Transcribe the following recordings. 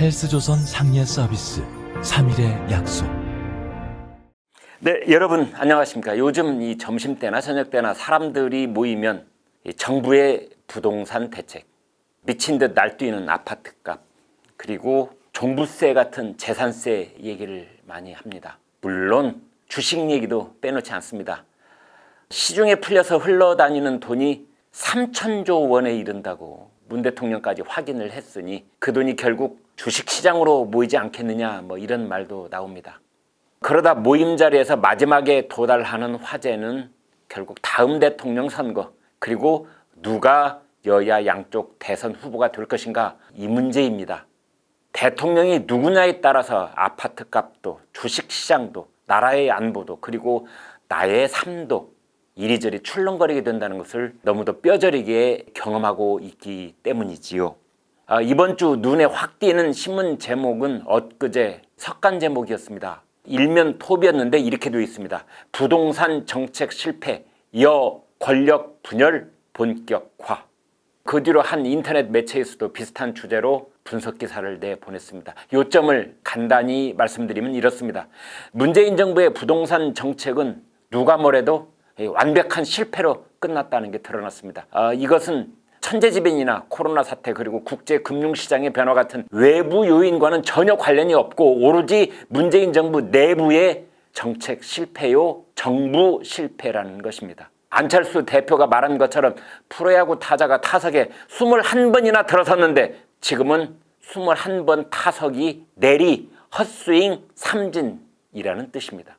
헬스조선 상례 서비스 3일의 약속. 네, 여러분 안녕하십니까. 요즘 이 점심때나 저녁때나 사람들이 모이면 이 정부의 부동산 대책, 미친 듯 날뛰는 아파트값, 그리고 종부세 같은 재산세 얘기를 많이 합니다. 물론 주식 얘기도 빼놓지 않습니다. 시중에 풀려서 흘러다니는 돈이 3천조 원에 이른다고 문 대통령까지 확인을 했으니 그 돈이 결국 주식시장으로 모이지 않겠느냐, 뭐 이런 말도 나옵니다. 그러다 모임 자리에서 마지막에 도달하는 화제는 결국 다음 대통령 선거, 그리고 누가 여야 양쪽 대선 후보가 될 것인가, 이 문제입니다. 대통령이 누구냐에 따라서 아파트 값도, 주식시장도, 나라의 안보도, 그리고 나의 삶도 이리저리 출렁거리게 된다는 것을 너무도 뼈저리게 경험하고 있기 때문이지요. 이번 주 눈에 확 띄는 신문 제목은 엊그제 석간 제목이었습니다. 일면 톱이었는데 이렇게 되어 있습니다. 부동산 정책 실패, 여 권력 분열 본격화. 그 뒤로 한 인터넷 매체에서도 비슷한 주제로 분석 기사를 내보냈습니다. 요점을 간단히 말씀드리면 이렇습니다. 문재인 정부의 부동산 정책은 누가 뭐래도 완벽한 실패로 끝났다는 게 드러났습니다. 이것은 천재지변이나 코로나 사태, 그리고 국제금융시장의 변화 같은 외부 요인과는 전혀 관련이 없고 오로지 문재인 정부 내부의 정책 실패요, 정부 실패라는 것입니다. 안철수 대표가 말한 것처럼 프로야구 타자가 타석에 21번이나 들어섰는데 지금은 21번 타석이 내리 헛스윙 삼진이라는 뜻입니다.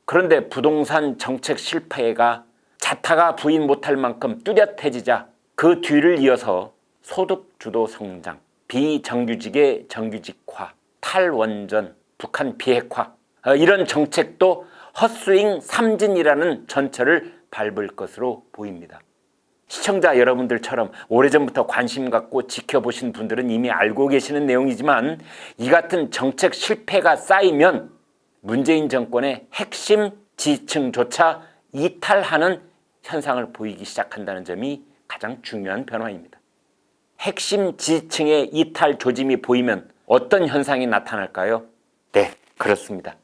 그런데 부동산 정책 실패가 자타가 부인 못할 만큼 뚜렷해지자 그 뒤를 이어서 소득주도 성장, 비정규직의 정규직화, 탈원전, 북한 비핵화, 이런 정책도 헛스윙 삼진이라는 전철을 밟을 것으로 보입니다. 시청자 여러분들처럼 오래전부터 관심 갖고 지켜보신 분들은 이미 알고 계시는 내용이지만 이 같은 정책 실패가 쌓이면 문재인 정권의 핵심 지층조차 이탈하는 현상을 보이기 시작한다는 점이 가장 중요한 변화입니다. 핵심 지층의 이탈 조짐이 보이면 어떤 현상이 나타날까요? 네, 그렇습니다.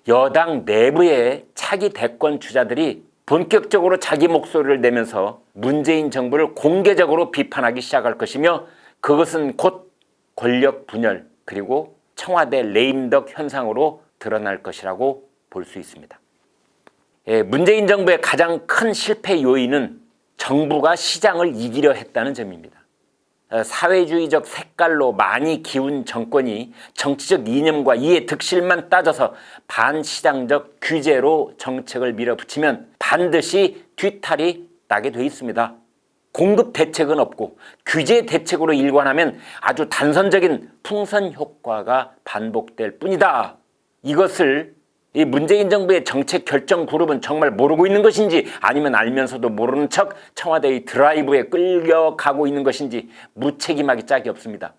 여당 내부의 차기 대권 주자들이 본격적으로 자기 목소리를 내면서 문재인 정부를 공개적으로 비판하기 시작할 것이며 그것은 곧 권력 분열, 그리고 청와대 레임덕 현상으로 드러날 것이라고 볼 수 있습니다. 문재인 정부의 가장 큰 실패 요인은 정부가 시장을 이기려 했다는 점입니다. 사회주의적 색깔로 많이 기운 정권이 정치적 이념과 이해 득실만 따져서 반시장적 규제로 정책을 밀어붙이면 반드시 뒤탈이 나게 돼 있습니다. 공급 대책은 없고 규제 대책으로 일관하면 아주 단선적인 풍선 효과가 반복될 뿐이다. 이것을 이 문재인 정부의 정책 결정 그룹은 정말 모르고 있는 것인지 아니면 알면서도 모르는 척 청와대의 드라이브에 끌려가고 있는 것인지 무책임하기 짝이 없습니다.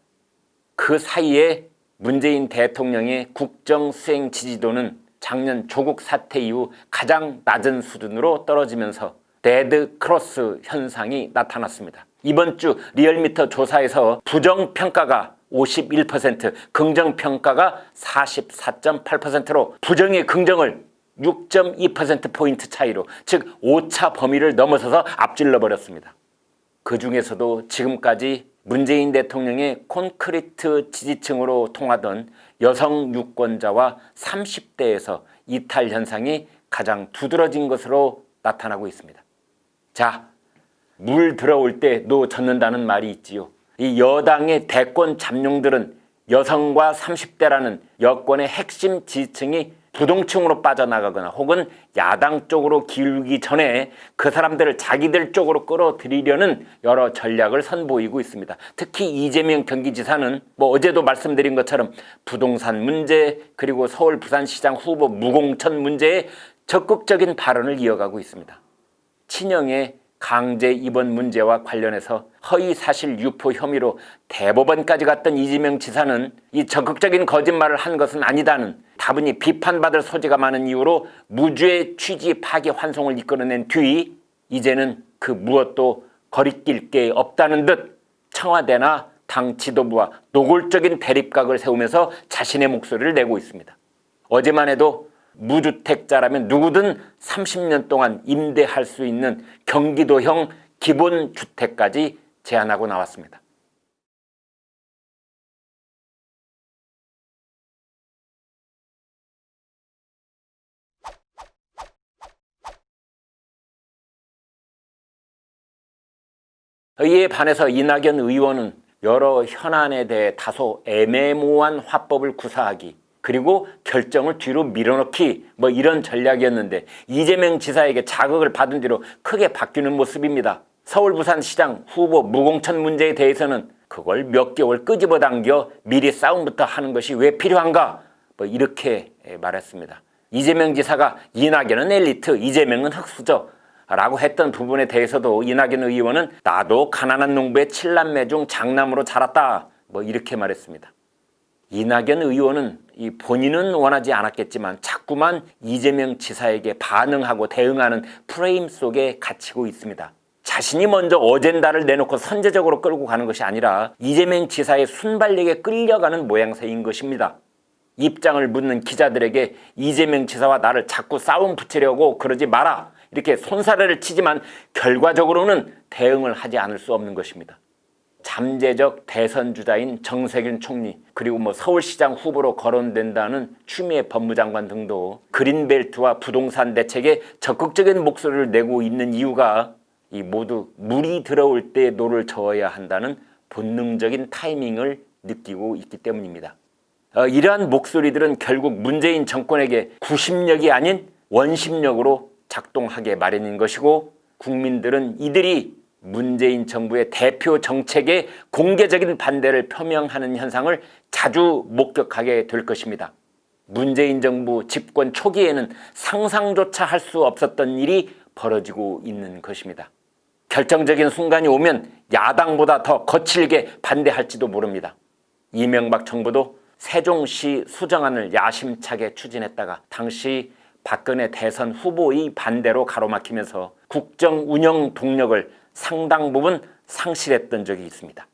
그 사이에 문재인 대통령의 국정 수행 지지도는 작년 조국 사태 이후 가장 낮은 수준으로 떨어지면서 데드 크로스 현상이 나타났습니다. 이번 주 리얼미터 조사에서 부정평가가 51%, 긍정평가가 44.8%로 부정의 긍정을 6.2%포인트 차이로, 즉 오차 범위를 넘어서서 앞질러 버렸습니다. 그 중에서도 지금까지 문재인 대통령의 콘크리트 지지층으로 통하던 여성 유권자와 30대에서 이탈 현상이 가장 두드러진 것으로 나타나고 있습니다. 자, 물 들어올 때 노 젓는다는 말이 있지요. 이 여당의 대권 잠룡들은 여성과 30대라는 여권의 핵심 지지층이 부동층으로 빠져나가거나 혹은 야당 쪽으로 기울기 전에 그 사람들을 자기들 쪽으로 끌어들이려는 여러 전략을 선보이고 있습니다. 특히 이재명 경기지사는 어제도 말씀드린 것처럼 부동산 문제, 그리고 서울 부산시장 후보 무공천 문제에 적극적인 발언을 이어가고 있습니다. 친형의 강제 입원 문제와 관련해서 허위사실 유포 혐의로 대법원까지 갔던 이재명 지사는 이 적극적인 거짓말을 한 것은 아니다는, 다분히 비판받을 소지가 많은 이유로 무죄 취지 파기환송을 이끌어낸 뒤 이제는 그 무엇도 거리낄 게 없다는 듯 청와대나 당 지도부와 노골적인 대립각을 세우면서 자신의 목소리를 내고 있습니다. 어제만 해도 무주택자라면 누구든 30년 동안 임대할 수 있는 경기도형 기본주택까지 제안하고 나왔습니다. 이에 반해서 이낙연 의원은 여러 현안에 대해 다소 애매모호한 화법을 구사하기, 그리고 결정을 뒤로 밀어넣기, 이런 전략이었는데 이재명 지사에게 자극을 받은 뒤로 크게 바뀌는 모습입니다. 서울 부산시장 후보 무공천 문제에 대해서는 그걸 몇 개월 끄집어 당겨 미리 싸움부터 하는 것이 왜 필요한가, 이렇게 말했습니다. 이재명 지사가 이낙연은 엘리트, 이재명은 흑수저 라고 했던 부분에 대해서도 이낙연 의원은 나도 가난한 농부의 7남매 중 장남으로 자랐다, 이렇게 말했습니다. 이낙연 의원은 본인은 원하지 않았겠지만 자꾸만 이재명 지사에게 반응하고 대응하는 프레임 속에 갇히고 있습니다. 자신이 먼저 어젠다를 내놓고 선제적으로 끌고 가는 것이 아니라 이재명 지사의 순발력에 끌려가는 모양새인 것입니다. 입장을 묻는 기자들에게 이재명 지사와 나를 자꾸 싸움 붙이려고 그러지 마라, 이렇게 손사래를 치지만 결과적으로는 대응을 하지 않을 수 없는 것입니다. 잠재적 대선 주자인 정세균 총리, 그리고 서울시장 후보로 거론된다는 추미애 법무장관 등도 그린벨트와 부동산 대책에 적극적인 목소리를 내고 있는 이유가 모두 물이 들어올 때 노를 저어야 한다는 본능적인 타이밍을 느끼고 있기 때문입니다. 이러한 목소리들은 결국 문재인 정권에게 구심력이 아닌 원심력으로 작동하게 마련인 것이고, 국민들은 이들이 문재인 정부의 대표 정책에 공개적인 반대를 표명하는 현상을 자주 목격하게 될 것입니다. 문재인 정부 집권 초기에는 상상조차 할 수 없었던 일이 벌어지고 있는 것입니다. 결정적인 순간이 오면 야당보다 더 거칠게 반대할지도 모릅니다. 이명박 정부도 세종시 수정안을 야심차게 추진했다가 당시 박근혜 대선 후보의 반대로 가로막히면서 국정 운영 동력을 상당 부분 상실했던 적이 있습니다.